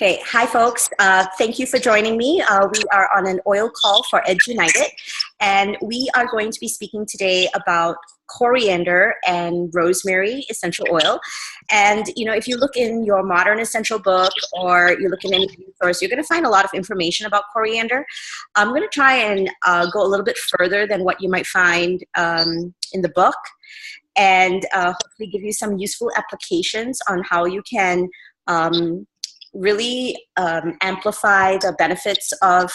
Okay, hi folks. Thank you for joining me. We are on an oil call for Edge United, and we are going to be speaking today about coriander and rosemary essential oil. And you know, if you look in your modern essential book or you look in any resource, you're going to find a lot of information about coriander. I'm going to try and go a little bit further than what you might find in the book, and hopefully give you some useful applications on how you can really amplify the benefits of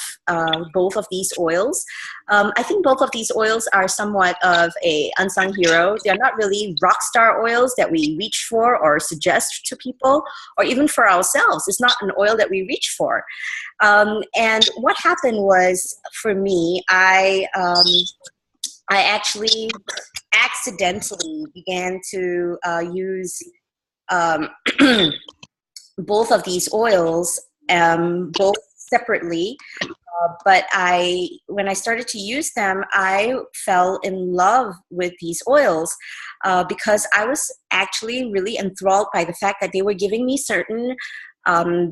both of these oils. I think both of these oils are somewhat of a unsung hero. They're not really rock star oils that we reach for or suggest to people, or even for ourselves. It's not an oil that we reach for. And what happened was, for me, I actually accidentally began to use both of these oils, both separately, but when I started to use them, I fell in love with these oils because I was actually really enthralled by the fact that they were giving me certain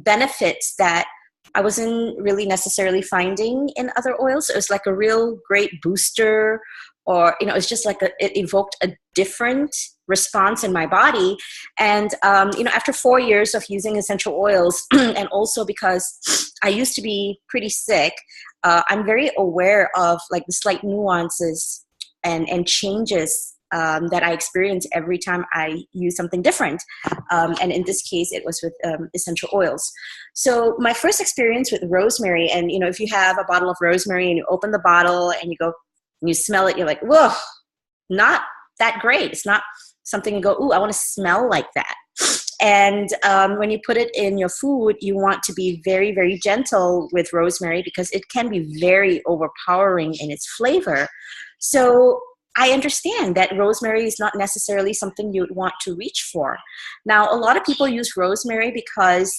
benefits that I wasn't really necessarily finding in other oils. It was like a real great booster, or it's just like it evoked a different response in my body. And after 4 years of using essential oils, and also because I used to be pretty sick, I'm very aware of like the slight nuances and changes that I experience every time I use something different. And in this case, it was with essential oils. So my first experience with rosemary, and if you have a bottle of rosemary and you open the bottle and you go, and you smell it, you're like, whoa, not that great. It's not something you go, ooh, I want to smell like that. And when you put it in your food, you want to be very, very gentle with rosemary because it can be very overpowering in its flavor. So I understand that rosemary is not necessarily something you would want to reach for. Now, a lot of people use rosemary because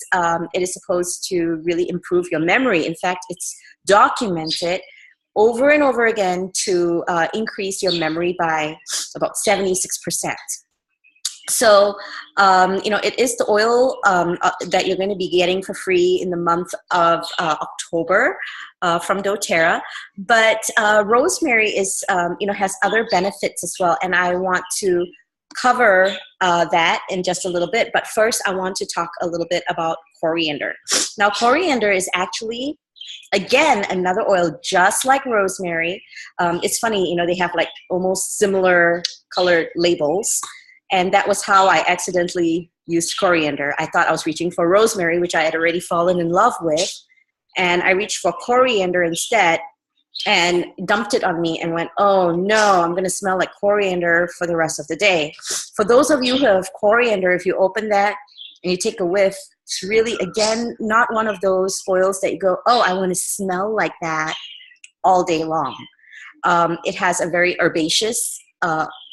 it is supposed to really improve your memory. In fact, it's documented over and over again to increase your memory by about 76%. So, it is the oil that you're going to be getting for free in the month of October from doTERRA. But rosemary is, has other benefits as well. And I want to cover that in just a little bit. But first, I want to talk a little bit about coriander. Now, coriander is actually, again, another oil just like rosemary. It's funny, they have like almost similar colored labels. And that was how I accidentally used coriander. I thought I was reaching for rosemary, which I had already fallen in love with. And I reached for coriander instead and dumped it on me and went, oh no, I'm going to smell like coriander for the rest of the day. For those of you who have coriander, if you open that and you take a whiff, it's really, again, not one of those oils that you go, oh, I want to smell like that all day long. It has a very herbaceous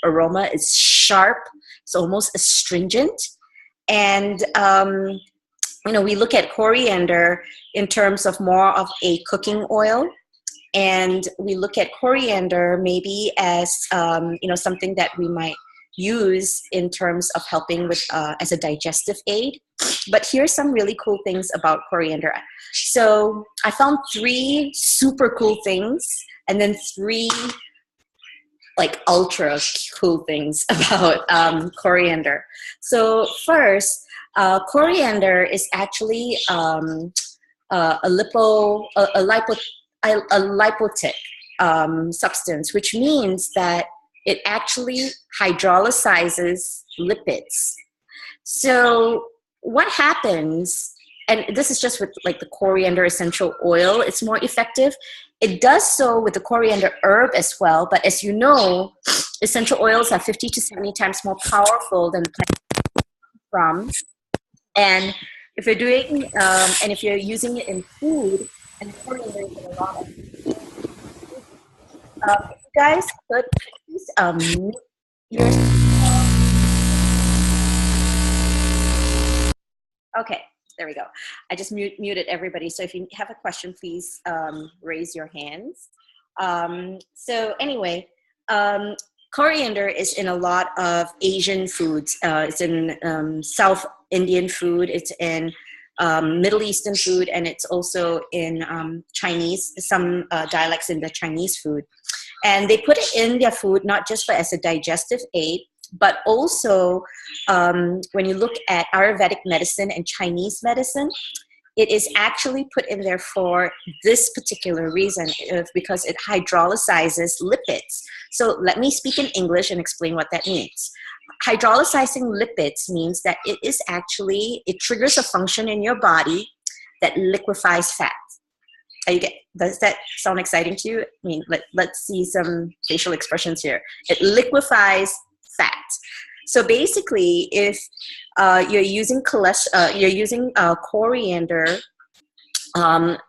aroma. It's sharp. It's almost astringent. And, we look at coriander in terms of more of a cooking oil. And we look at coriander maybe as, something that we might use in terms of helping with as a digestive aid. But here's some really cool things about coriander. So I found 3 super cool things and then 3 like ultra cool things about coriander. So first, coriander is actually a lipotic substance, which means that it actually hydrolyzes lipids. So what happens, and this is just with like the coriander essential oil, it's more effective. It does so with the coriander herb as well, but as you know, essential oils are 50 to 70 times more powerful than the plant from. And if you're doing, and if you're using it in food, and coriander is in a lot of food, if you guys could please mute your. Okay, there we go. I just muted everybody. So if you have a question, please raise your hands. So anyway, coriander is in a lot of Asian foods. It's in South Indian food. It's in Middle Eastern food, and it's also in Chinese, some dialects in the Chinese food. And they put it in their food not just as a digestive aid, but also when you look at Ayurvedic medicine and Chinese medicine, it is actually put in there for this particular reason, because it hydrolyzes lipids. So let me speak in English and explain what that means. Hydrolyzing lipids means that it triggers a function in your body that liquefies fat. Does that sound exciting to you? I mean, let's see some facial expressions here. It liquefies fat. So basically, if you're using coriander,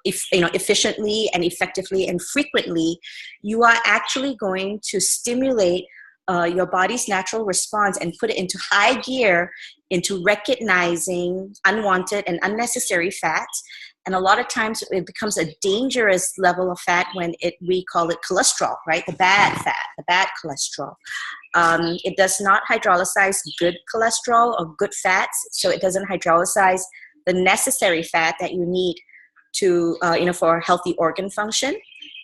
efficiently and effectively and frequently, you are actually going to stimulate your body's natural response and put it into high gear into recognizing unwanted and unnecessary fat. And a lot of times it becomes a dangerous level of fat when we call it cholesterol, right? The bad fat, the bad cholesterol. It does not hydrolyze good cholesterol or good fats, so it doesn't hydrolyze the necessary fat that you need to, for healthy organ function.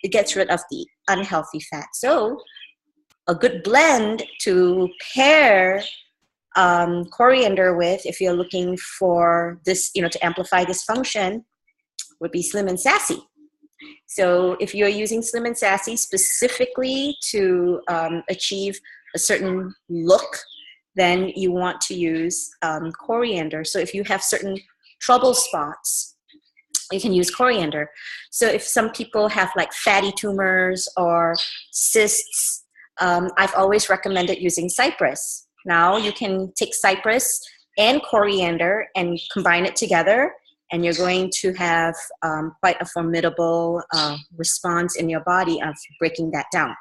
It gets rid of the unhealthy fat. So a good blend to pair coriander with, if you're looking for this, to amplify this function, would be Slim and Sassy. So if you're using Slim and Sassy specifically to achieve a certain look, then you want to use coriander. So if you have certain trouble spots, you can use coriander. So if some people have like fatty tumors or cysts, I've always recommended using cypress. Now you can take cypress and coriander and combine it together, and you're going to have quite a formidable response in your body of breaking that down.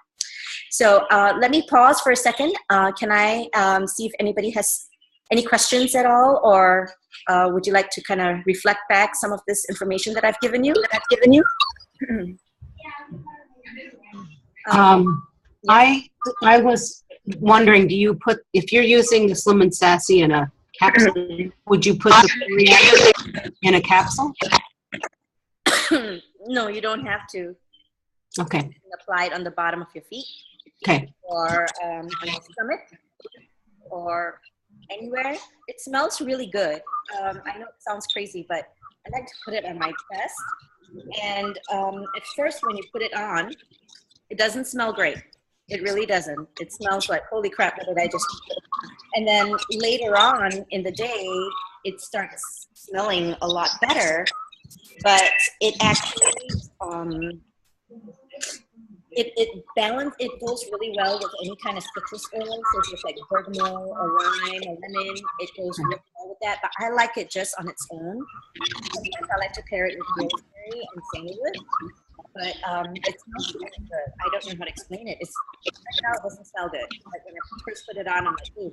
So let me pause for a second. Can I see if anybody has any questions at all, or would you like to kind of reflect back some of this information that I've given you? I was wondering, do you put, if you're using the Slim and Sassy in a capsule, would you put the coriander in a capsule? No, you don't have to. Okay. You can apply it on the bottom of your feet. Okay. Or on your stomach, or anywhere. It smells really good. I know it sounds crazy, but I like to put it on my chest. And at first, when you put it on, it doesn't smell great. It really doesn't. It smells like, holy crap, what did I just do? And then later on in the day, it starts smelling a lot better. But it actually, it goes really well with any kind of citrus oil. So if it's like bergamot or lime or lemon, it goes really well with that. But I like it just on its own. Sometimes I like to pair it with rosemary and sandalwood. But it smells really good. I don't know how to explain it. Right now it doesn't smell good. Like when I first put it on, I'm like, ooh.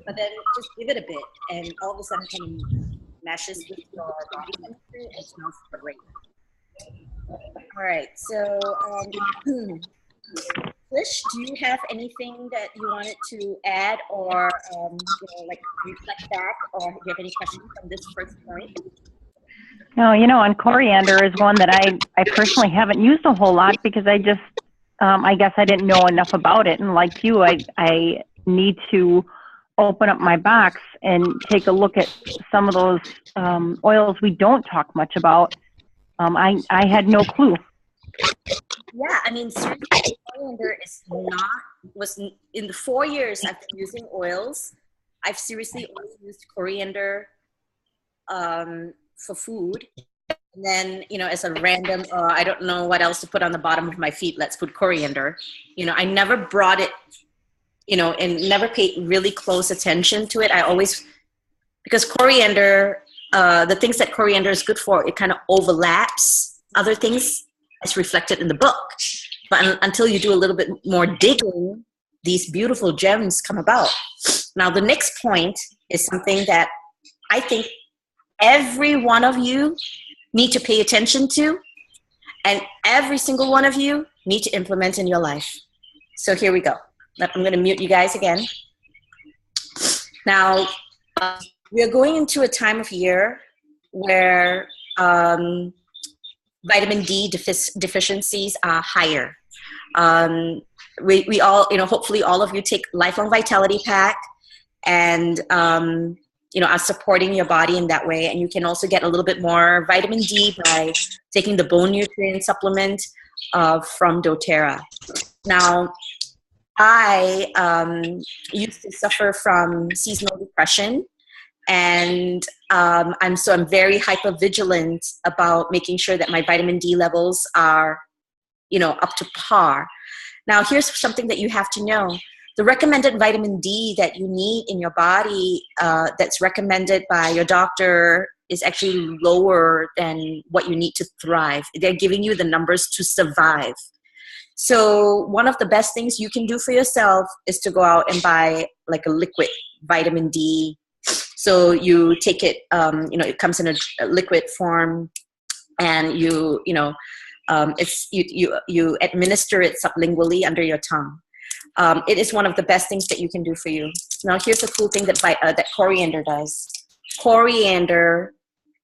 But then just give it a bit, and all of a sudden it kind of meshes with your body chemistry and smells great. All right, so Trish, do you have anything that you wanted to add, or like reflect back, or do you have any questions from this first point? No, and coriander is one that I personally haven't used a whole lot, because I just, I guess I didn't know enough about it. And like you, I need to open up my box and take a look at some of those oils we don't talk much about. I had no clue. Yeah, I mean, seriously, coriander was in the 4 years I've been using oils, I've seriously only used coriander for food. And then, as a random, I don't know what else to put on the bottom of my feet, let's put coriander. I never brought it, and never paid really close attention to it. I always, because coriander, the things that coriander is good for, it kind of overlaps other things as reflected in the book. But until you do a little bit more digging, these beautiful gems come about. Now, the next point is something that I think every one of you need to pay attention to, and every single one of you need to implement in your life. So here we go. I'm going to mute you guys again. Now, we are going into a time of year where vitamin D deficiencies are higher. We all, hopefully all of you take Lifelong Vitality Pack and, are supporting your body in that way. And you can also get a little bit more vitamin D by taking the bone nutrient supplement from doTERRA. Now, I used to suffer from seasonal depression, and I'm very hypervigilant about making sure that my vitamin D levels are, up to par. Now, here's something that you have to know. The recommended vitamin D that you need in your body that's recommended by your doctor is actually lower than what you need to thrive. They're giving you the numbers to survive. So one of the best things you can do for yourself is to go out and buy like a liquid vitamin D. So you take it, it comes in a liquid form, and you administer it sublingually under your tongue. It is one of the best things that you can do for you. Now, here's a cool thing that coriander does. Coriander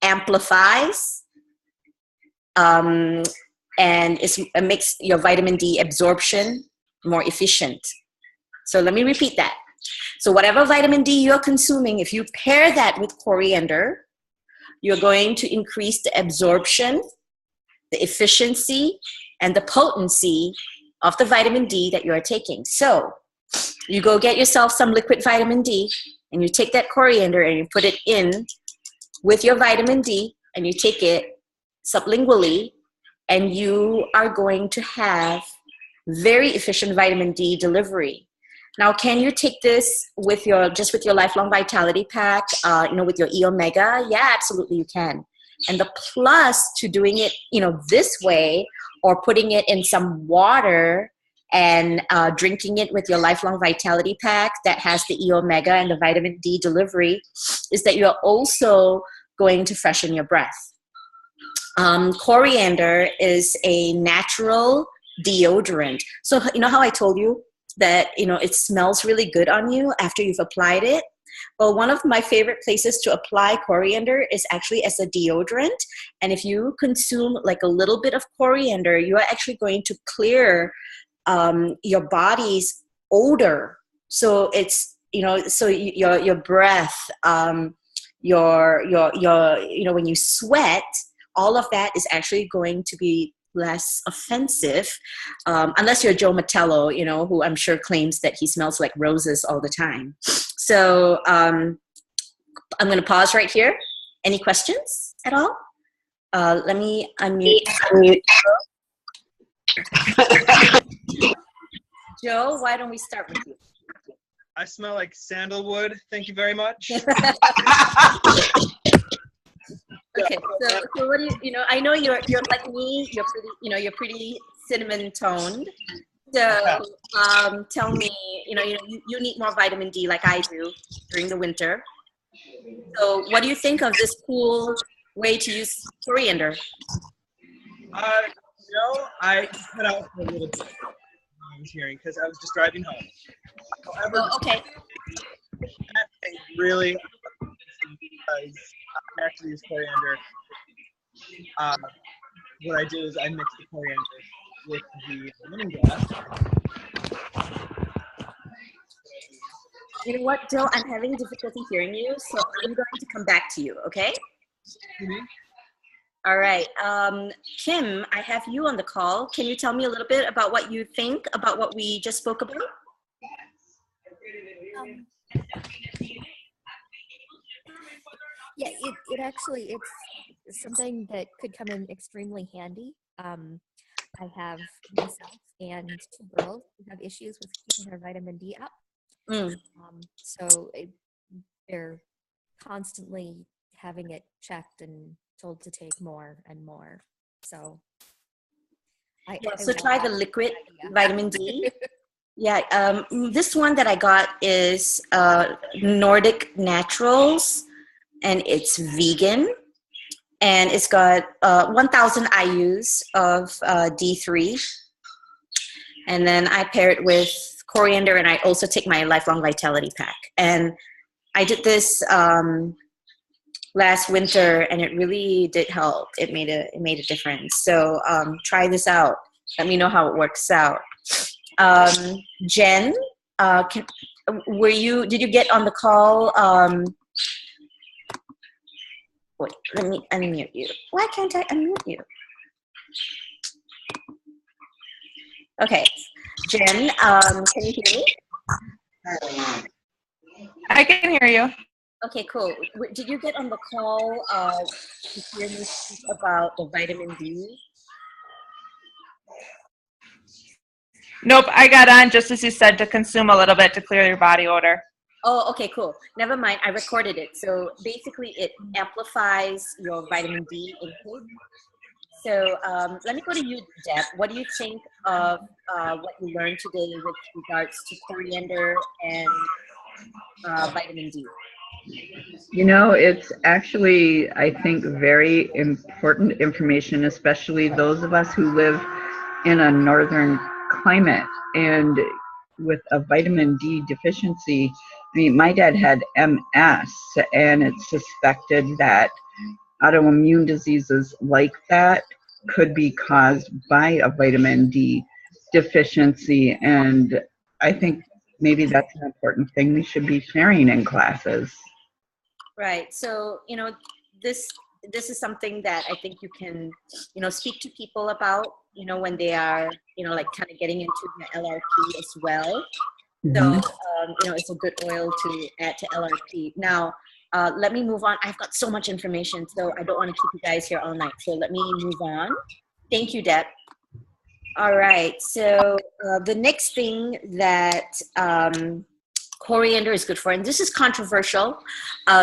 amplifies and it makes your vitamin D absorption more efficient. So let me repeat that. So whatever vitamin D you're consuming, if you pair that with coriander, you're going to increase the absorption, the efficiency, and the potency of the vitamin D that you're taking. So you go get yourself some liquid vitamin D, and you take that coriander and you put it in with your vitamin D, and you take it sublingually, and you are going to have very efficient vitamin D delivery. Now, can you take this with your Lifelong Vitality Pack, with your E-Omega? Yeah, absolutely you can. And the plus to doing it, this way, or putting it in some water and drinking it with your Lifelong Vitality Pack that has the E-Omega and the vitamin D delivery, is that you're also going to freshen your breath. Coriander is a natural deodorant. So, how I told you that, it smells really good on you after you've applied it? Well, one of my favorite places to apply coriander is actually as a deodorant. And if you consume like a little bit of coriander, you are actually going to clear your body's odor. So it's, so your breath, when you sweat, all of that is actually going to be less offensive, unless you're Joe Matello, who I'm sure claims that he smells like roses all the time. So I'm going to pause right here. Any questions at all? Let me unmute. Joe, why don't we start with you? I smell like sandalwood. Thank you very much. Okay, so what do you I know you're like me, you're pretty cinnamon toned. So tell me, you need more vitamin D like I do during the winter. So what do you think of this cool way to use coriander? I cut out for a little bit I was hearing because I was just driving home. However, okay. Really, because I actually use coriander. What I do is I mix the coriander with the lemongrass. You know what, Joe? I'm having difficulty hearing you, so I'm going to come back to you, okay? Mm-hmm. All right. Kim, I have you on the call. Can you tell me a little bit about what you think about what we just spoke about? Yeah, it actually, it's something that could come in extremely handy. I have myself and 2 girls who have issues with keeping their vitamin D up. So they're constantly having it checked and told to take more and more. So so try the liquid vitamin D. Yeah, this one that I got is Nordic Naturals, and it's vegan, and it's got 1,000 IUs of D3, and then I pair it with coriander, and I also take my Lifelong Vitality Pack. And I did this last winter, and it really did help. It made a difference. So try this out. Let me know how it works out. Jen, did you get on the call? Wait, let me unmute you. Why can't I unmute you? Okay, Jen, can you hear me? I can hear you. Okay, cool. Did you get on the call to hear me speak about the vitamin D? Nope, I got on just as you said to consume a little bit to clear your body odor. Oh, okay, cool. Never mind. I recorded it. So basically, it amplifies your vitamin D intake. So let me go to you, Deb. What do you think of what you learned today with regards to coriander and vitamin D? You know, it's actually, I think, very important information, especially those of us who live in a northern climate. And with a vitamin D deficiency, I mean, my dad had MS, and it's suspected that autoimmune diseases like that could be caused by a vitamin D deficiency. And I think maybe that's an important thing we should be sharing in classes. Right. So, this is something that I think you can, speak to people about, when they are, like kind of getting into the LRP as well. Mm-hmm. So, it's a good oil to add to LRP. Now, let me move on. I've got so much information, so I don't want to keep you guys here all night. So let me move on. Thank you, Deb. All right. So the next thing that coriander is good for, and this is controversial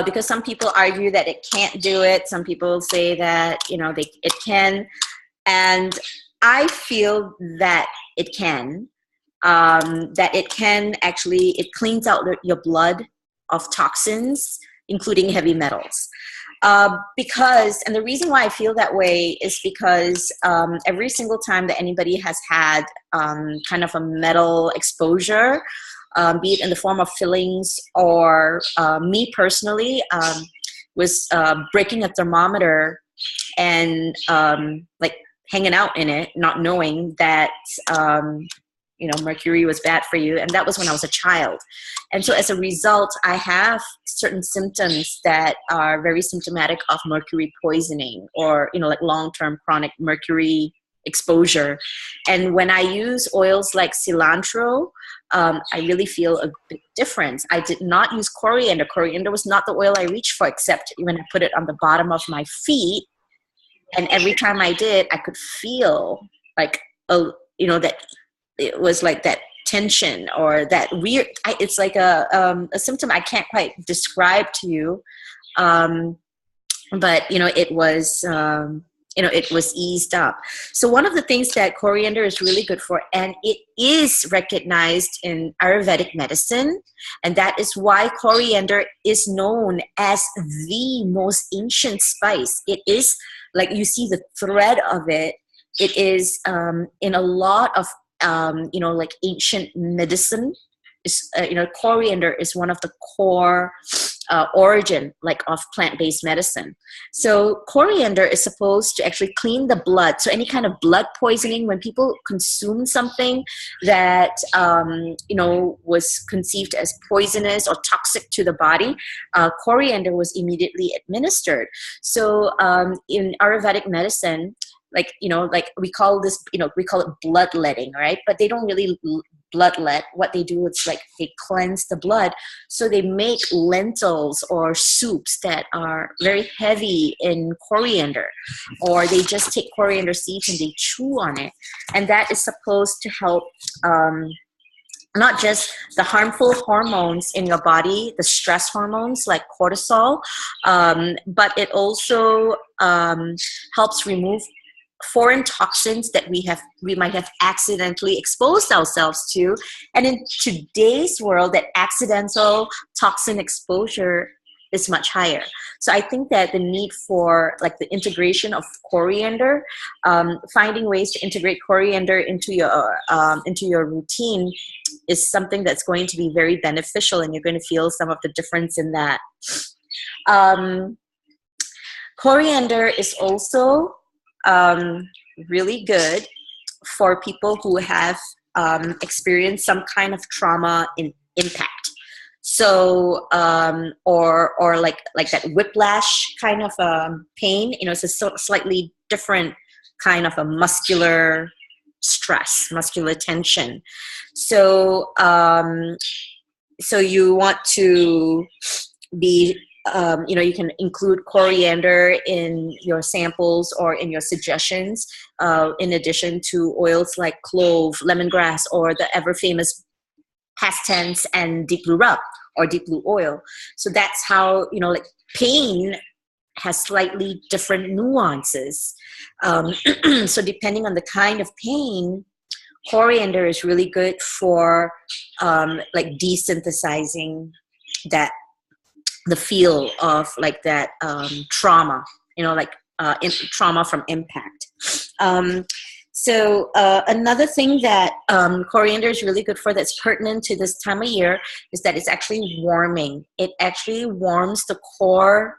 because some people argue that it can't do it. Some people say that, it can. And I feel that it can. That it can actually, it cleans out your blood of toxins, including heavy metals. Because, and the reason why I feel that way is because every single time that anybody has had kind of a metal exposure, be it in the form of fillings or me personally, was breaking a thermometer and like hanging out in it, not knowing that mercury was bad for you. And that was when I was a child. And so as a result, I have certain symptoms that are very symptomatic of mercury poisoning or, like long-term chronic mercury exposure. And when I use oils like cilantro, I really feel a big difference. I did not use coriander. Coriander was not the oil I reached for, except when I put it on the bottom of my feet. And every time I did, I could feel like, that it was like that tension or that weird, it's like a symptom I can't quite describe to you. But, it was, it was eased up. So one of the things that coriander is really good for, and it is recognized in Ayurvedic medicine, and that is why coriander is known as the most ancient spice. It is, like you see the thread of it, it is in a lot of like ancient medicine. Is coriander is one of the core origin like of plant-based medicine. So coriander is supposed to actually clean the blood. So any kind of blood poisoning, when people consume something that was conceived as poisonous or toxic to the body, coriander was immediately administered. So in Ayurvedic medicine, like we call this, we call it bloodletting, right? But they don't really bloodlet. What they do is like they cleanse the blood. So they make lentils or soups that are very heavy in coriander, or they just take coriander seeds and they chew on it. And that is supposed to help not just the harmful hormones in your body, the stress hormones like cortisol, but it also helps remove foreign toxins that we might have accidentally exposed ourselves to. And in today's world, that accidental toxin exposure is much higher. So I think that the need for like the integration of coriander, finding ways to integrate coriander into your routine is something that's going to be very beneficial, and you're going to feel some of the difference in that. Coriander is also really good for people who have experienced some kind of trauma in impact. So, or like that whiplash kind of pain. It's a slightly different kind of a muscular stress, muscular tension. So, so you want to be, you can include coriander in your samples or in your suggestions, in addition to oils like clove, lemongrass, or the ever famous past tense and deep blue rub or deep blue oil. So that's how, like pain has slightly different nuances. So depending on the kind of pain, coriander is really good for like desynthesizing the feel of like that trauma, trauma from impact. So another thing that coriander is really good for that's pertinent to this time of year is that it's actually warming. It actually warms the core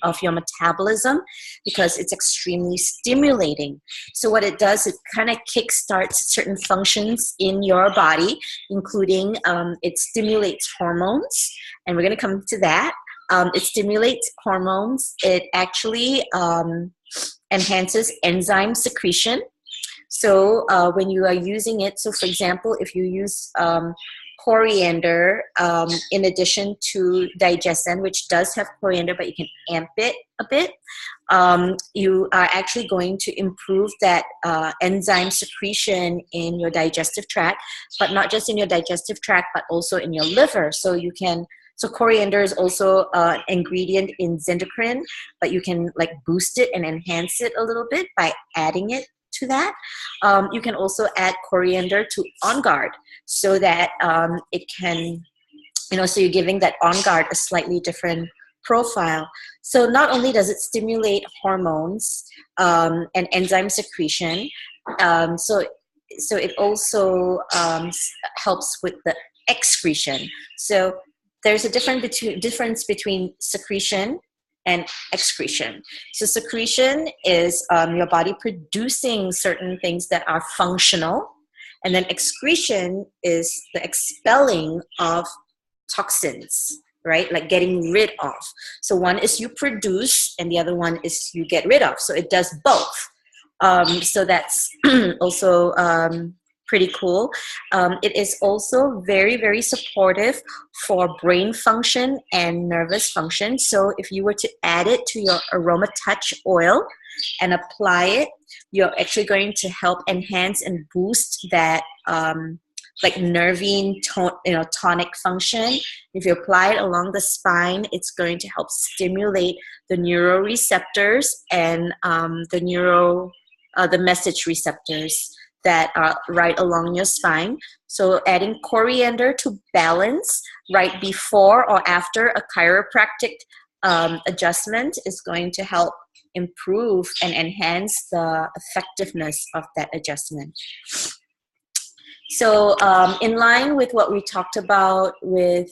of your metabolism because it's extremely stimulating. So what it does, it kind of kickstarts certain functions in your body, including it stimulates hormones, and we're going to come to that. It stimulates hormones. It actually enhances enzyme secretion. So when you are using it, so for example, if you use coriander in addition to digestion, which does have coriander, but you can amp it a bit, you are actually going to improve that enzyme secretion in your digestive tract, but not just in your digestive tract, but also in your liver. So coriander is also an ingredient in Zendocrine, but you can like boost it and enhance it a little bit by adding it to that. You can also add coriander to On Guard so that it can, so you're giving that On Guard a slightly different profile. So not only does it stimulate hormones and enzyme secretion, so it also helps with the excretion. So there's a difference between secretion and excretion. So secretion is your body producing certain things that are functional, and then excretion is the expelling of toxins, right? Like getting rid of. So one is you produce and the other one is you get rid of. So it does both. So that's also pretty cool. It is also very, very supportive for brain function and nervous function. So if you were to add it to your Aroma Touch oil and apply it, you're actually going to help enhance and boost that like nervine tonic function. If you apply it along the spine, it's going to help stimulate the neuroreceptors and the message receptors that are right along your spine. So adding coriander to balance right before or after a chiropractic adjustment is going to help improve and enhance the effectiveness of that adjustment. So in line with what we talked about with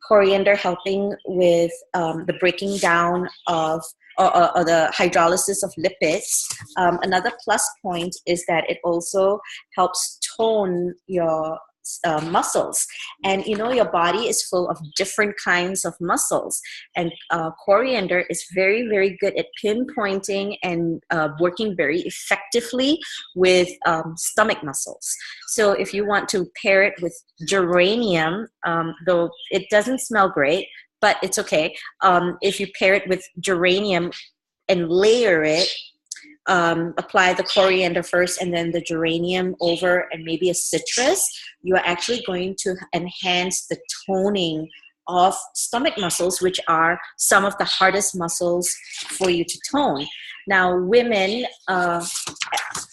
coriander helping with the breaking down of or the hydrolysis of lipids, another plus point is that it also helps tone your muscles. And your body is full of different kinds of muscles, and coriander is very, very good at pinpointing and working very effectively with stomach muscles. So if you want to pair it with geranium, though it doesn't smell great, but it's okay. If you pair it with geranium and layer it, apply the coriander first and then the geranium over and maybe a citrus, you are actually going to enhance the toning of stomach muscles, which are some of the hardest muscles for you to tone. Now, women,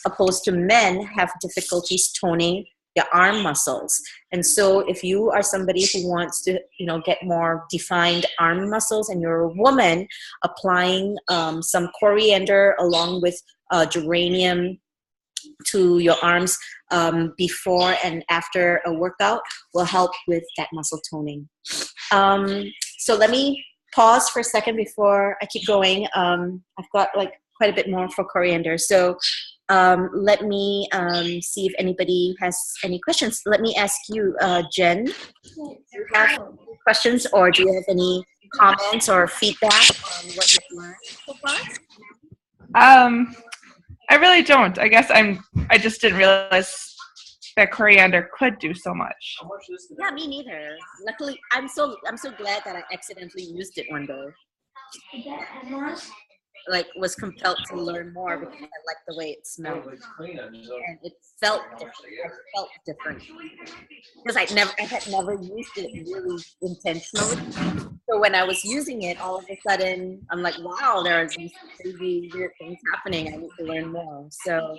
opposed to men, have difficulties toning your arm muscles. And so if you are somebody who wants to, get more defined arm muscles and you're a woman, applying some coriander along with geranium to your arms before and after a workout will help with that muscle toning. So let me pause for a second before I keep going. I've got like quite a bit more for coriander. So let me see if anybody has any questions. Let me ask you, Jen, do you have any questions or do you have any comments or feedback on what you've learned so far? I really don't. I guess I just didn't realize that coriander could do so much. Yeah, me neither. Luckily, I'm so glad that I accidentally used it one day. Like, was compelled to learn more because I liked the way it smelled, and it felt different. I felt different because I had never used it really intentionally. So when I was using it, all of a sudden, I'm like, wow, there are these crazy weird things happening. I need to learn more. So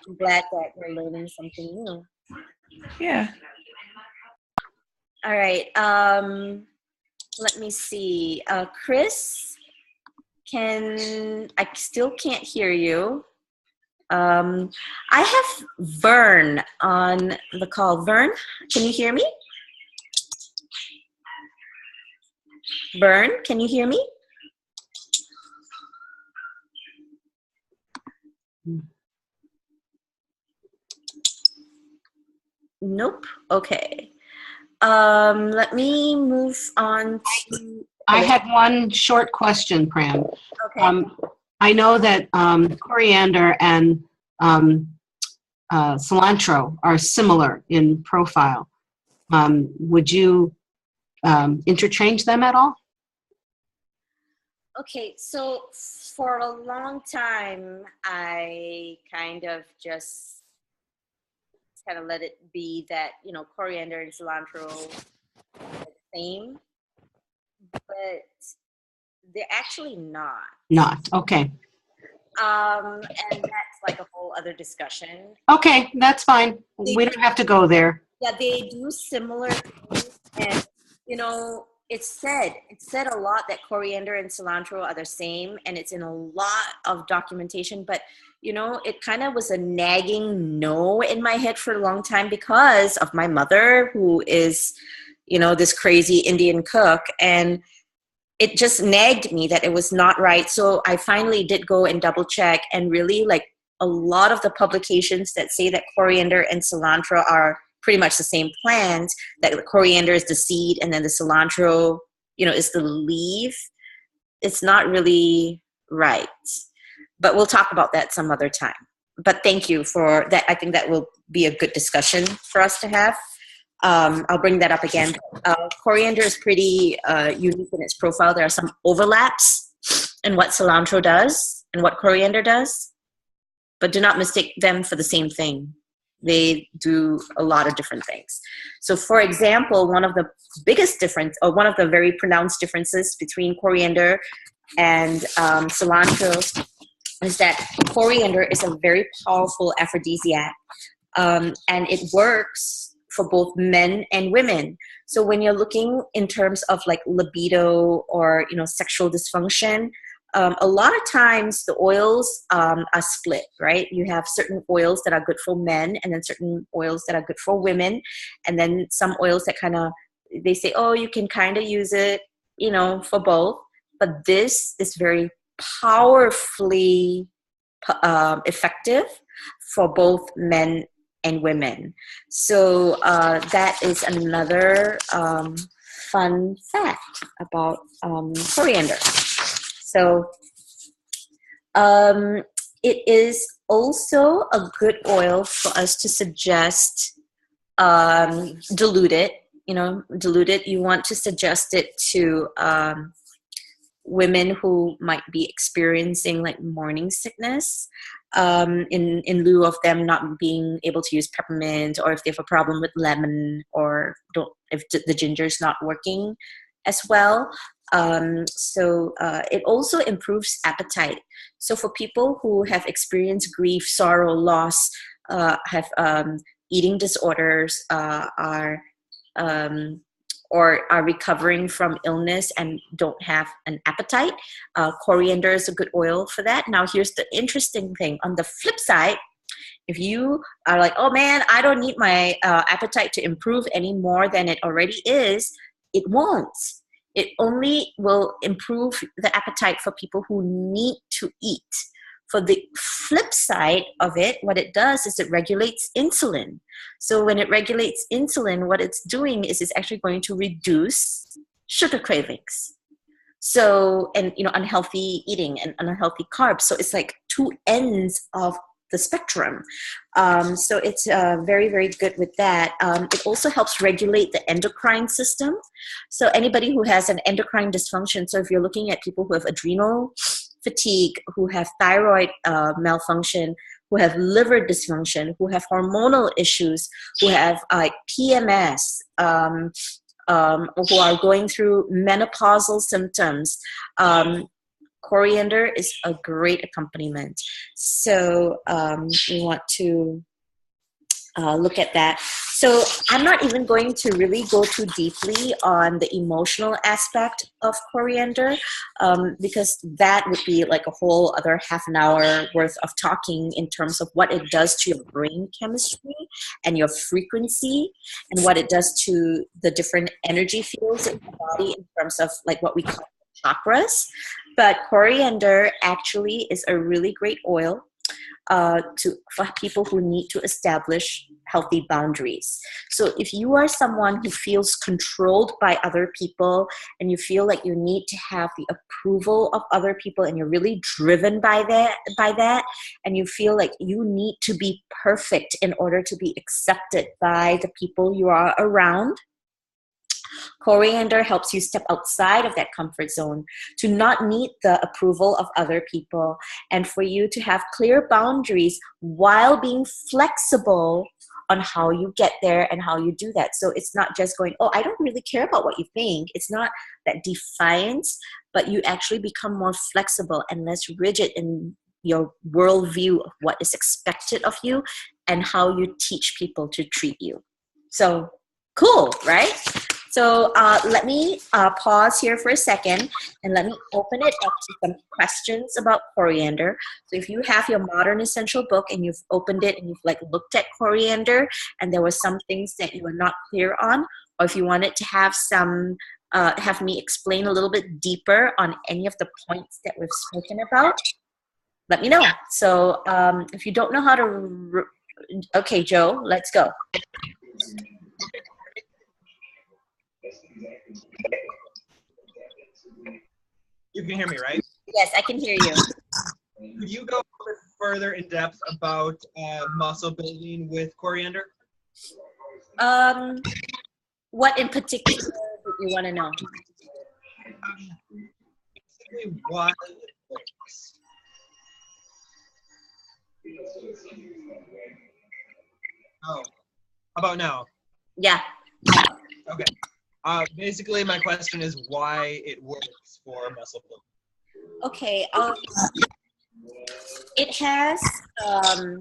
I'm glad that we're learning something new. Yeah. All right. Let me see. Chris, I still can't hear you. I have Vern on the call. Vern, can you hear me? Vern, can you hear me? Nope. Okay. Let me move on to. I had one short question, Pram. Okay. I know that coriander and cilantro are similar in profile. Would you interchange them at all? Okay, so for a long time, I kind of just let it be that, coriander and cilantro are the same, but they're actually not. Not, okay. And that's like a whole other discussion. Okay, that's fine. We don't have to go there. Yeah, they do similar things, and it's said a lot that coriander and cilantro are the same, and it's in a lot of documentation, but it kind of was a nagging no in my head for a long time because of my mother, who is this crazy Indian cook, and it just nagged me that it was not right. So I finally did go and double check, and really, like, a lot of the publications that say that coriander and cilantro are pretty much the same plant, that the coriander is the seed and then the cilantro, is the leaf. It's not really right. But we'll talk about that some other time. But thank you for that. I think that will be a good discussion for us to have. I'll bring that up again. Coriander is pretty unique in its profile. There are some overlaps in what cilantro does and what coriander does, but do not mistake them for the same thing. They do a lot of different things. So, for example, one of the biggest difference, or one of the very pronounced differences between coriander and cilantro, is that coriander is a very powerful aphrodisiac, and it works for both men and women. So when you're looking in terms of like libido or sexual dysfunction, a lot of times the oils are split, right? You have certain oils that are good for men, and then certain oils that are good for women, and then some oils that they say, oh, you can kind of use it, for both. But this is very powerfully effective for both men and women. So that is another fun fact about coriander. So it is also a good oil for us to suggest dilute it. You want to suggest it to women who might be experiencing like morning sickness, in lieu of them not being able to use peppermint, or if they have a problem with lemon, or if the ginger is not working as well. So it also improves appetite. So for people who have experienced grief, sorrow, loss, have eating disorders, or are recovering from illness and don't have an appetite, coriander is a good oil for that. Now, here's the interesting thing. On the flip side, if you are like, oh man, I don't need my appetite to improve any more than it already is, it won't. It only will improve the appetite for people who need to eat. For the flip side of it, what it does is it regulates insulin. So when it regulates insulin, what it's doing is it's actually going to reduce sugar cravings. So, and unhealthy eating and unhealthy carbs. So it's like two ends of the spectrum. So it's very, very good with that. It also helps regulate the endocrine system. So anybody who has an endocrine dysfunction, so if you're looking at people who have adrenal fatigue, who have thyroid malfunction, who have liver dysfunction, who have hormonal issues, who have PMS, who are going through menopausal symptoms, coriander is a great accompaniment. So we want to look at that. So I'm not even going to really go too deeply on the emotional aspect of coriander because that would be like a whole other half an hour worth of talking in terms of what it does to your brain chemistry and your frequency and what it does to the different energy fields in the body in terms of like what we call chakras. But coriander actually is a really great oil for people who need to establish healthy boundaries. So if you are someone who feels controlled by other people and you feel like you need to have the approval of other people and you're really driven by that, and you feel like you need to be perfect in order to be accepted by the people you are around, coriander helps you step outside of that comfort zone, to not need the approval of other people, and for you to have clear boundaries while being flexible on how you get there and how you do that. So it's not just going, oh, I don't really care about what you think. It's not that defiance, but you actually become more flexible and less rigid in your worldview of what is expected of you and how you teach people to treat you. So cool, right? So let me pause here for a second and let me open it up to some questions about coriander. So if you have your Modern Essential book and you've opened it and you've like looked at coriander and there were some things that you were not clear on, or if you wanted to have some, have me explain a little bit deeper on any of the points that we've spoken about, let me know. So if you don't know how to, okay, Joe, let's go. You can hear me, right? Yes, I can hear you. Could you go a bit further in depth about muscle building with coriander? What in particular do you want to know? Basically, why it works. Oh, how about now? Yeah. Okay. Basically, my question is why it works for muscle building. Okay. It has. I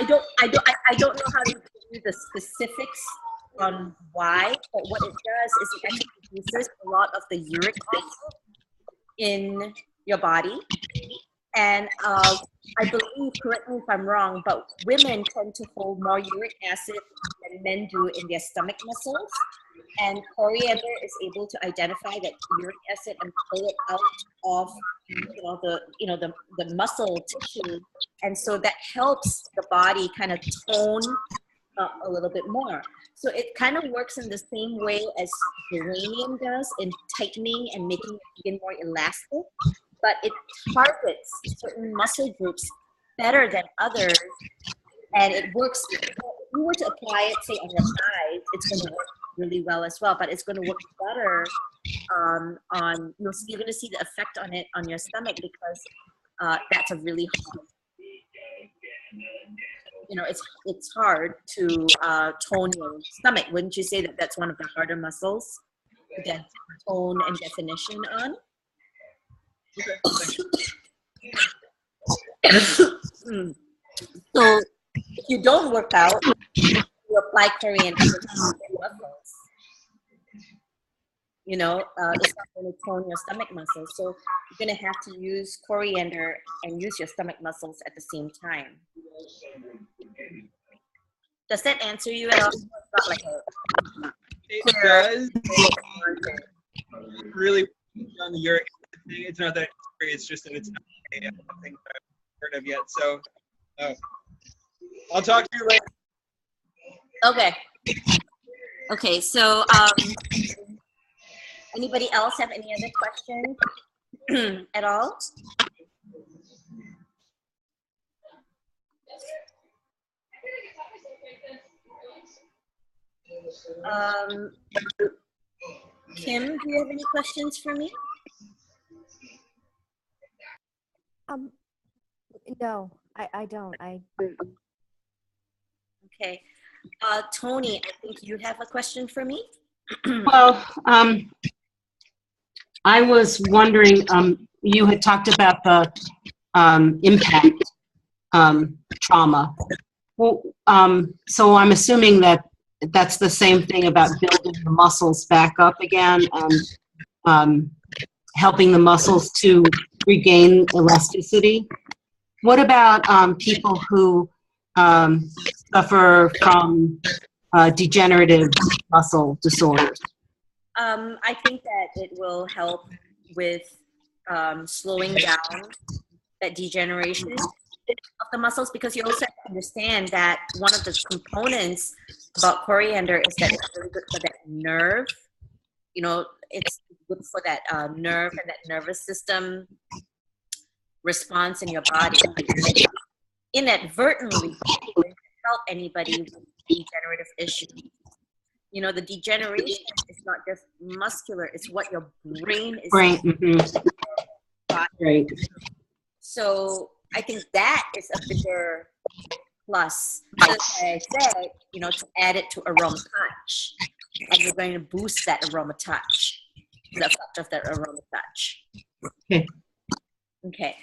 don't know how to give you the specifics on why, but what it does is it actually reduces a lot of the uric acid in your body. And I believe, correct me if I'm wrong, but women tend to hold more uric acid than men do in their stomach muscles. And coriander is able to identify that uric acid and pull it out of the muscle tissue, and so that helps the body kind of tone up a little bit more. So it kind of works in the same way as geranium does in tightening and making the skin more elastic, but it targets certain muscle groups better than others, and it works. If you were to apply it, say, on your thighs, it's going to work really well as well, but it's going to work better on, you're going to see the effect on it on your stomach, because that's a really hard, it's hard to tone your stomach. Wouldn't you say that that's one of the harder muscles to get tone and definition on? So if you don't work out, you apply coriander to your muscles. It's not going to tone your stomach muscles. So you're going to have to use coriander and use your stomach muscles at the same time. Does that answer you at all? It's not like It does really on the uric acid thing. It's not that it's just that it's not something that I've heard of yet. So I'll talk to you later. Okay. Okay, so anybody else have any other questions at all? Kim, do you have any questions for me? No, I don't. Okay. Tony, I think you have a question for me. Well, I was wondering, you had talked about the impact trauma. Well, so I'm assuming that that's the same thing about building the muscles back up again and helping the muscles to regain elasticity. What about people who suffer from degenerative muscle disorders? I think that it will help with slowing down that degeneration of the muscles, because you also have to understand that one of the components about coriander is that it's really good for that nerve. You know, it's good for that nerve and that nervous system response in your body. Inadvertently, it can help anybody with degenerative issues. You know, the degeneration is not just muscular, it's what your brain is doing. Right. So I think that is a bigger plus. That's why I said, you know, to add it to aroma touch. And you're going to boost that aroma touch, the effect of that aroma touch. Okay. Okay.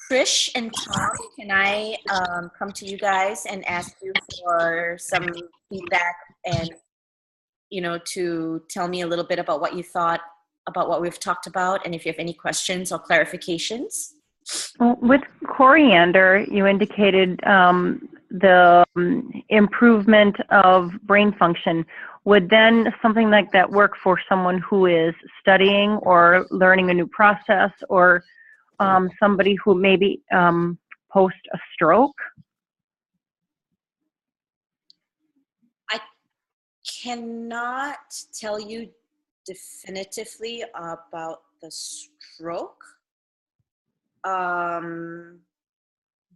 Trish and Tom, can I come to you guys and ask you for some feedback and, you know, to tell me a little bit about what you thought about what we've talked about, and if you have any questions or clarifications? Well, with coriander, you indicated the improvement of brain function. Would then something like that work for someone who is studying or learning a new process, or somebody who maybe post a stroke? I cannot tell you definitively about the stroke, but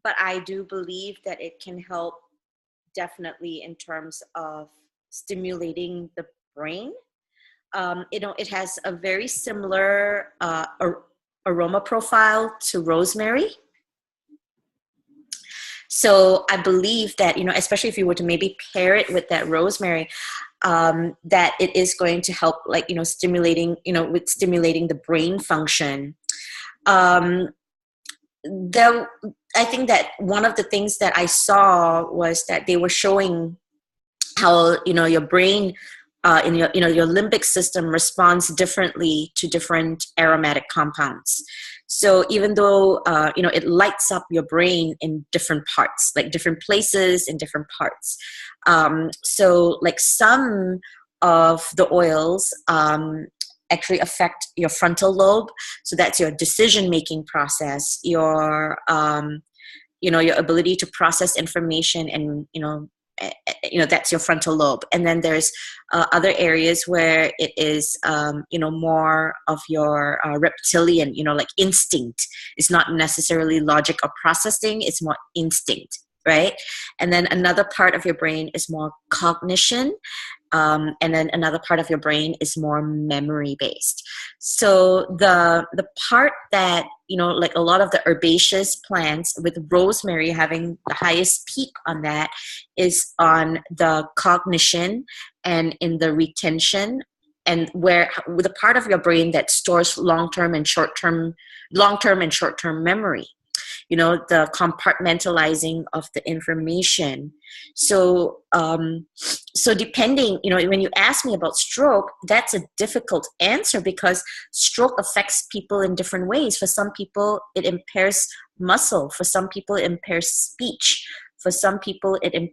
I do believe that it can help definitely in terms of stimulating the brain. You know, it has a very similar aroma profile to rosemary. So I believe that, you know, especially if you were to maybe pair it with that rosemary, that it is going to help, like, you know, stimulating, you know, with stimulating the brain function. I think that one of the things that I saw was that they were showing how, you know, your brain in your, you know, your limbic system responds differently to different aromatic compounds. So even though, you know, it lights up your brain in different parts, like different places in different parts. So like some of the oils actually affect your frontal lobe. So that's your decision-making process, your, you know, your ability to process information, and, you know, that's your frontal lobe. And then there's other areas where it is, you know, more of your reptilian, you know, like instinct. It's not necessarily logic or processing, it's more instinct, right? And then another part of your brain is more cognition. And then another part of your brain is more memory based. So the part that, you know, like a lot of the herbaceous plants, with rosemary having the highest peak on that, is on the cognition and in the retention, and where with the part of your brain that stores long-term and short-term memory. You know, the compartmentalizing of the information. So, so depending, you know, when you ask me about stroke, that's a difficult answer, because stroke affects people in different ways. For some people, it impairs muscle. For some people, it impairs speech. For some people, it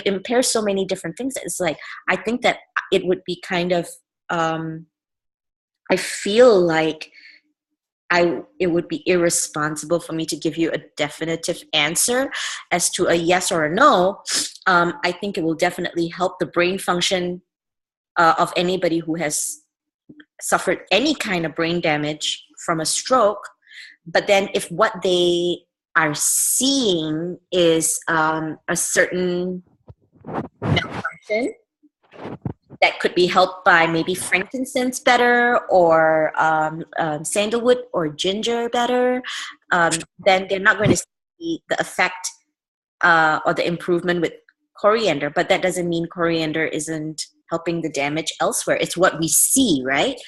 impairs so many different things. It's like, I think that it would be kind of, I feel like it would be irresponsible for me to give you a definitive answer as to a yes or a no. I think it will definitely help the brain function of anybody who has suffered any kind of brain damage from a stroke. But then if what they are seeing is a certain malfunction that could be helped by maybe frankincense better, or sandalwood or ginger better, then they're not going to see the effect or the improvement with coriander. But that doesn't mean coriander isn't helping the damage elsewhere. It's what we see, right?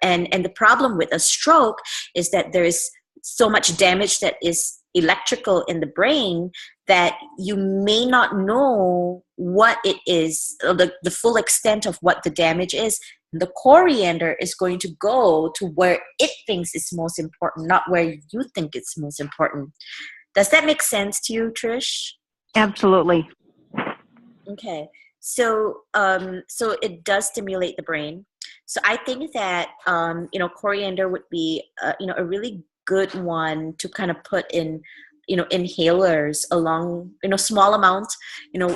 And the problem with a stroke is that there is so much damage that is electrical in the brain that you may not know what it is, the full extent of what the damage is. The coriander is going to go to where it thinks is most important, not where you think it's most important. Does that make sense to you, Trish? Absolutely. Okay. So it does stimulate the brain. So I think that, coriander would be, a really good one to kind of put in, inhalers along, small amounts,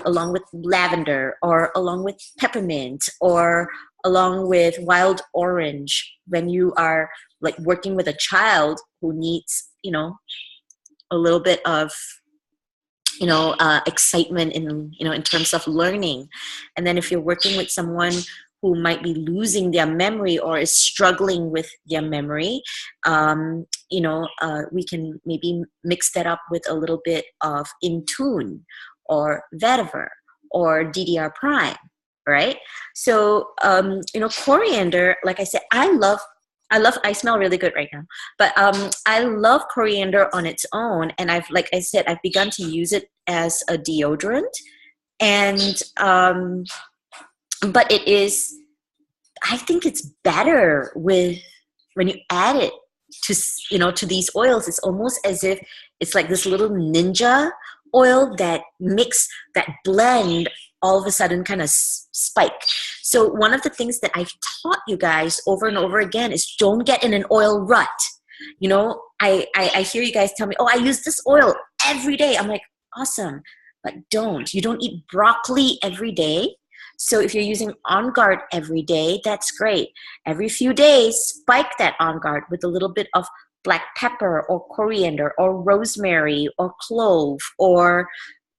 along with lavender, or along with peppermint, or along with wild orange, when you are like working with a child who needs, a little bit of, excitement in terms of learning. And then if you're working with someone who might be losing their memory or is struggling with their memory, we can maybe mix that up with a little bit of Intune or vetiver or DDR prime, right? So, coriander, like I said, I smell really good right now, but I love coriander on its own. And I've begun to use it as a deodorant. And, but I think it's better when you add it to these oils. It's almost as if it's like this little ninja oil that blend all of a sudden kind of spike. So one of the things that I've taught you guys over and over again is don't get in an oil rut. I hear you guys tell me, oh, I use this oil every day. I'm like, awesome, but you don't eat broccoli every day. So if you're using On Guard every day, that's great. Every few days, spike that On Guard with a little bit of black pepper or coriander or rosemary or clove or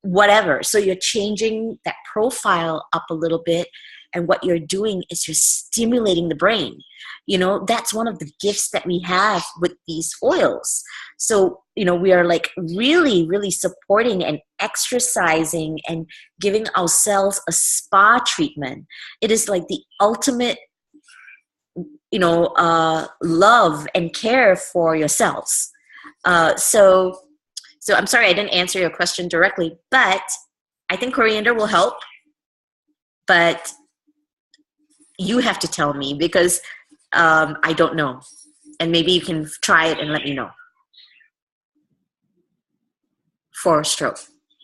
whatever. So you're changing that profile up a little bit. And what you're doing is you're stimulating the brain. That's one of the gifts that we have with these oils. So, we are like really, really supporting and exercising and giving ourselves a spa treatment. It is like the ultimate, love and care for yourselves. So I'm sorry I didn't answer your question directly, but I think coriander will help. But you have to tell me, because I don't know. And maybe you can try it and let me know. For stroke.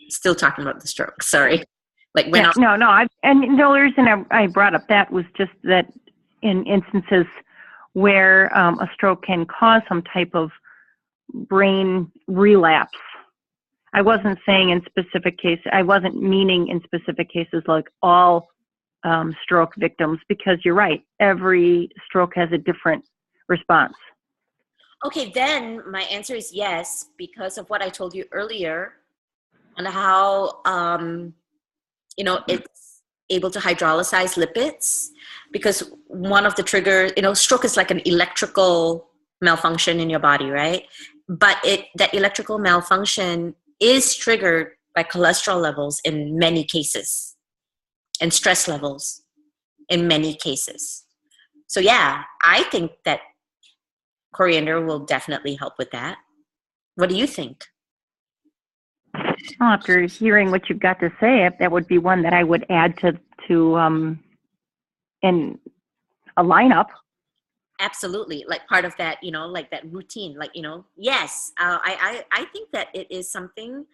Still talking about the stroke. Sorry. Like when no. The reason I brought up that was just that in instances where a stroke can cause some type of brain relapse. I wasn't saying in specific cases. I wasn't meaning in specific cases like all stroke victims, because you're right. Every stroke has a different response. Okay, then my answer is yes, because of what I told you earlier on how, it's able to hydrolyze lipids, because one of the triggers, stroke is like an electrical malfunction in your body, right? But that electrical malfunction is triggered by cholesterol levels in many cases and stress levels in many cases. So yeah, I think that coriander will definitely help with that. What do you think? Well, after hearing what you've got to say, that would be one that I would add to in a lineup. Absolutely, like part of that, like that routine, like yes, I think that it is something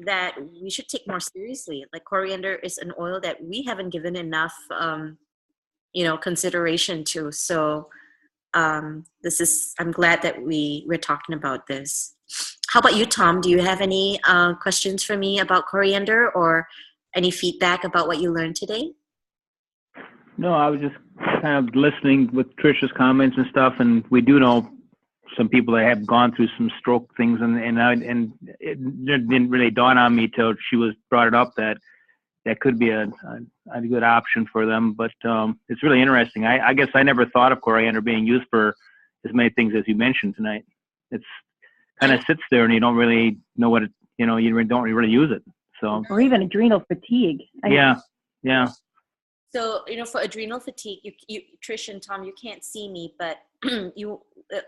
that we should take more seriously. Like coriander is an oil that we haven't given enough, consideration to. So I'm glad that we're talking about this. How about you, Tom? Do you have any questions for me about coriander or any feedback about what you learned today? No, I was just kind of listening with Trisha's comments and stuff, and we do know some people that have gone through some stroke things, and it didn't really dawn on me till she brought it up that could be a good option for them. But it's really interesting. I guess I never thought of coriander being used for as many things as you mentioned tonight. It's kind of sits there and you don't really know what you don't really use it. So or even adrenal fatigue. Yeah. So, for adrenal fatigue, you Trish and Tom, you can't see me, but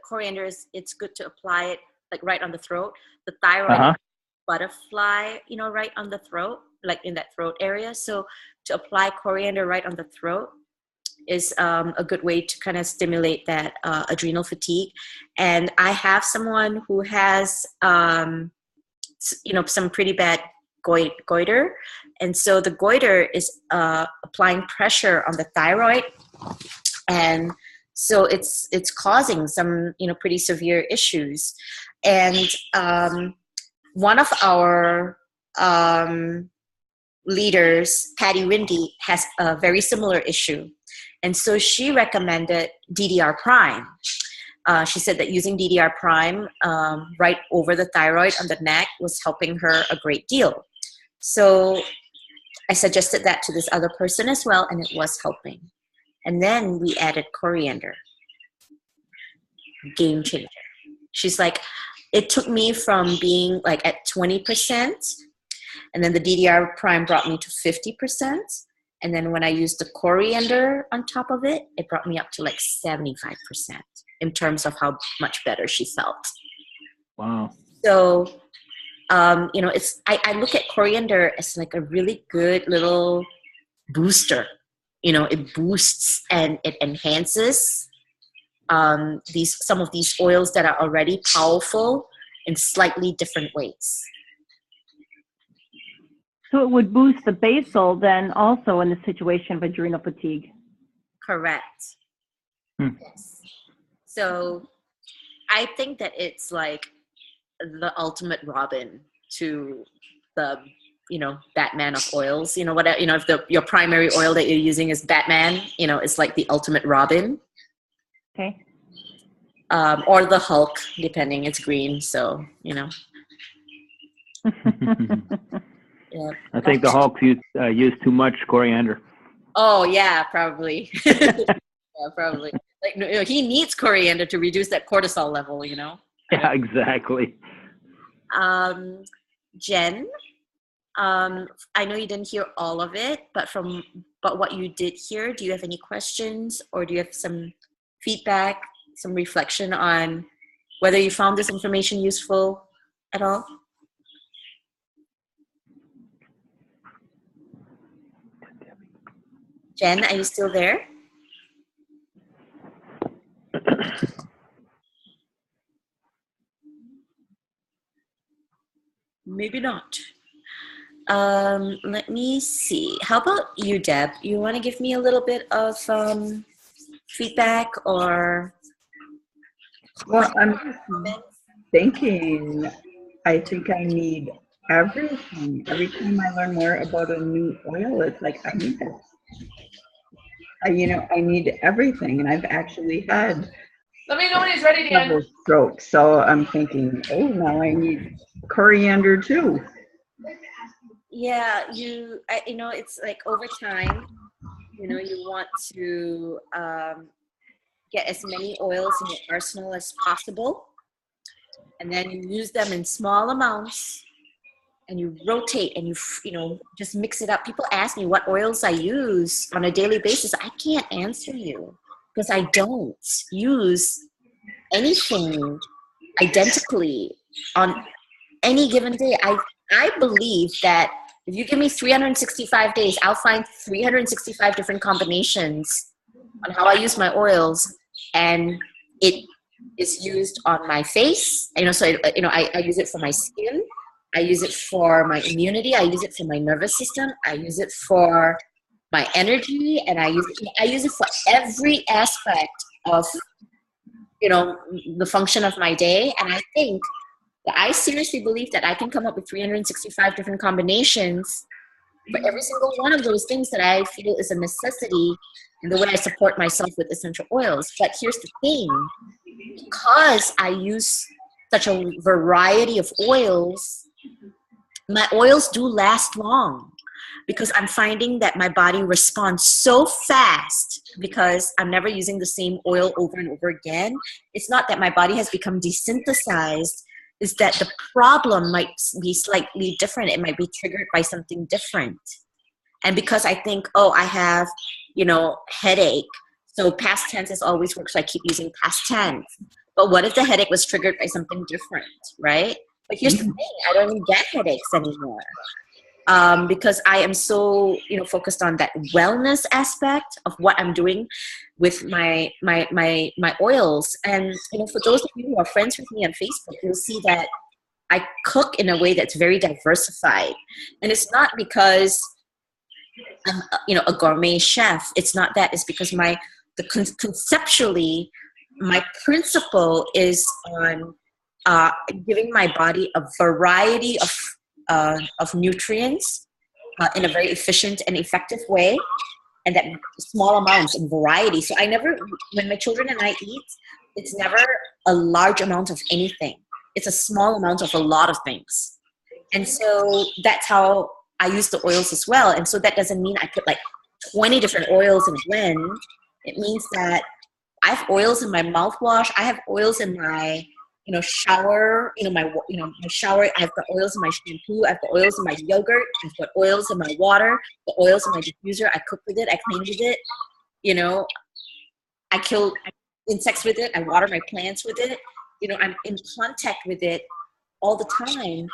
coriander it's good to apply it like right on the throat. The thyroid butterfly, right on the throat, like in that throat area. So to apply coriander right on the throat is a good way to kind of stimulate that adrenal fatigue. And I have someone who has, some pretty bad goiter. And so the goiter is applying pressure on the thyroid. And so it's causing some, pretty severe issues. And one of our leaders, Patty Windy, has a very similar issue. And so she recommended DDR Prime. She said that using DDR Prime right over the thyroid on the neck was helping her a great deal. So I suggested that to this other person as well, and it was helping. And then we added coriander. Game changer. She's like, it took me from being like at 20%, and then the DDR Prime brought me to 50%. And then when I used the coriander on top of it, it brought me up to like 75% in terms of how much better she felt. Wow. So, I look at coriander as like a really good little booster. It boosts and it enhances some of these oils that are already powerful in slightly different ways. So it would boost the basal then also in the situation of adrenal fatigue. Correct. Yes. So I think that it's like the ultimate Robin to the, Batman of oils. If your primary oil that you're using is Batman, it's like the ultimate Robin. Okay. Or the Hulk, depending. It's green, so, Yeah. I think the Hulk use too much coriander. Oh, yeah, probably. Yeah, probably. Like, he needs coriander to reduce that cortisol level, Yeah, exactly. Jen, I know you didn't hear all of it, but what you did hear, do you have any questions or do you have some feedback, some reflection on whether you found this information useful at all? Jen, are you still there? Maybe not. Let me see. How about you, Deb? You want to give me a little bit of feedback or? Well, I'm thinking, I think I need everything. Every time I learn more about a new oil, it's like, I need this. I need everything. And I've actually had Let me know when he's ready, Dan. several strokes. So I'm thinking, oh, now I need coriander too. Yeah, it's like over time, you want to get as many oils in your arsenal as possible. And then you use them in small amounts and you rotate and you just mix it up. People ask me what oils I use on a daily basis. I can't answer you because I don't use anything identically on any given day. I believe that if you give me 365 days, I'll find 365 different combinations on how I use my oils, and it is used on my face. So I use it for my skin. I use it for my immunity. I use it for my nervous system. I use it for my energy, and I use it for every aspect of, the function of my day. And I think that I seriously believe that I can come up with 365 different combinations for every single one of those things that I feel is a necessity in the way I support myself with essential oils. But here's the thing, because I use such a variety of oils, my oils do last long, because I'm finding that my body responds so fast because I'm never using the same oil over and over again. It's not that my body has become desynthesized, it's that the problem might be slightly different. It might be triggered by something different. And because I think, I have, headache, so past tense is always works, so I keep using past tense. But what if the headache was triggered by something different, right? But here's the thing, I don't even get headaches anymore. Because I am so, focused on that wellness aspect of what I'm doing with my oils. And, for those of you who are friends with me on Facebook, you'll see that I cook in a way that's very diversified. And it's not because I'm, a gourmet chef. It's not that. It's because conceptually, my principle is on giving my body a variety of nutrients in a very efficient and effective way, and that small amounts in variety. So when my children and I eat, it's never a large amount of anything. It's a small amount of a lot of things. And so that's how I use the oils as well. And so that doesn't mean I put like 20 different oils in a blend. It means that I have oils in my mouthwash. I have oils in my shower, my shower. I have the oils in my shampoo. I have the oils in my yogurt. I've got oils in my water, the oils in my diffuser. I cook with it. I clean with it. I kill insects with it. I water my plants with it. I'm in contact with it all the time.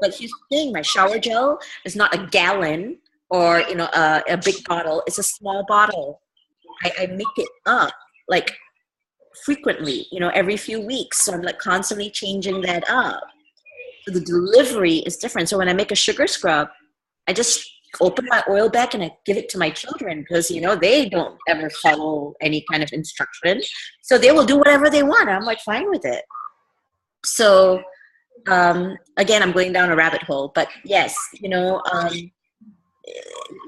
But here's the thing, my shower gel is not a gallon or, a big bottle. It's a small bottle. I make it up like frequently, every few weeks. So I'm like constantly changing that up. So the delivery is different. So when I make a sugar scrub, I just open my oil bag and I give it to my children because, they don't ever follow any kind of instruction. So they will do whatever they want. I'm like, fine with it. So, again, I'm going down a rabbit hole, but yes,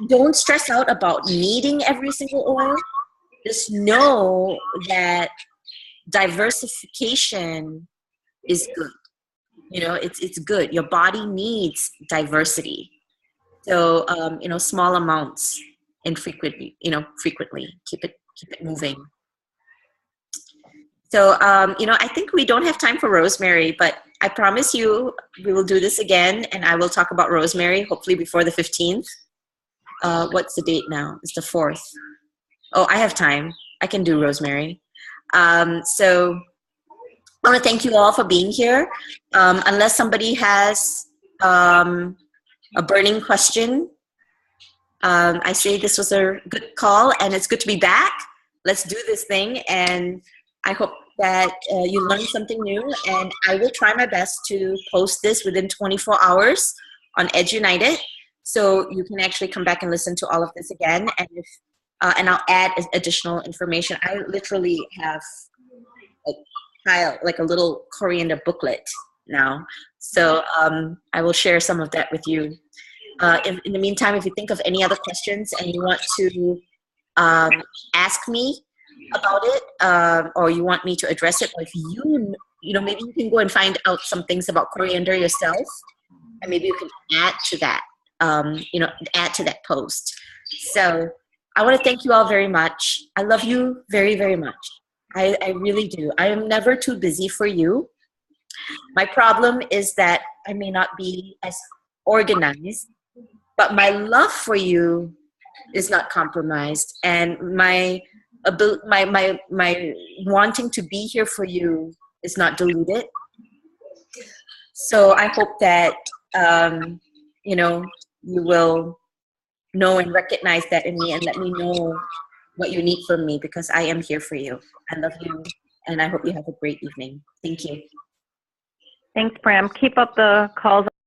don't stress out about needing every single oil. Just know that diversification is good. It's good. Your body needs diversity. So, small amounts and frequently. Keep it moving. So, I think we don't have time for rosemary, but I promise you we will do this again, and I will talk about rosemary hopefully before the 15th. What's the date now? It's the 4th. Oh, I have time. I can do rosemary. So I want to thank you all for being here. Unless somebody has a burning question, I say this was a good call, and it's good to be back. Let's do this thing, and I hope that you learned something new, and I will try my best to post this within 24 hours on Edge United, so you can actually come back and listen to all of this again, and I'll add additional information. I literally have like a little coriander booklet now, so I will share some of that with you. In the meantime, if you think of any other questions and you want to ask me about it, or you want me to address it, or if maybe you can go and find out some things about coriander yourself, and maybe you can add to that, add to that post. So I want to thank you all very much. I love you very, very much. I really do. I am never too busy for you. My problem is that I may not be as organized, but my love for you is not compromised, and my wanting to be here for you is not diluted. So I hope that you will know and recognize that in me, and let me know what you need from me, because I am here for you. I love you, and I hope you have a great evening. Thank you. Thanks, Pram. Keep up the calls.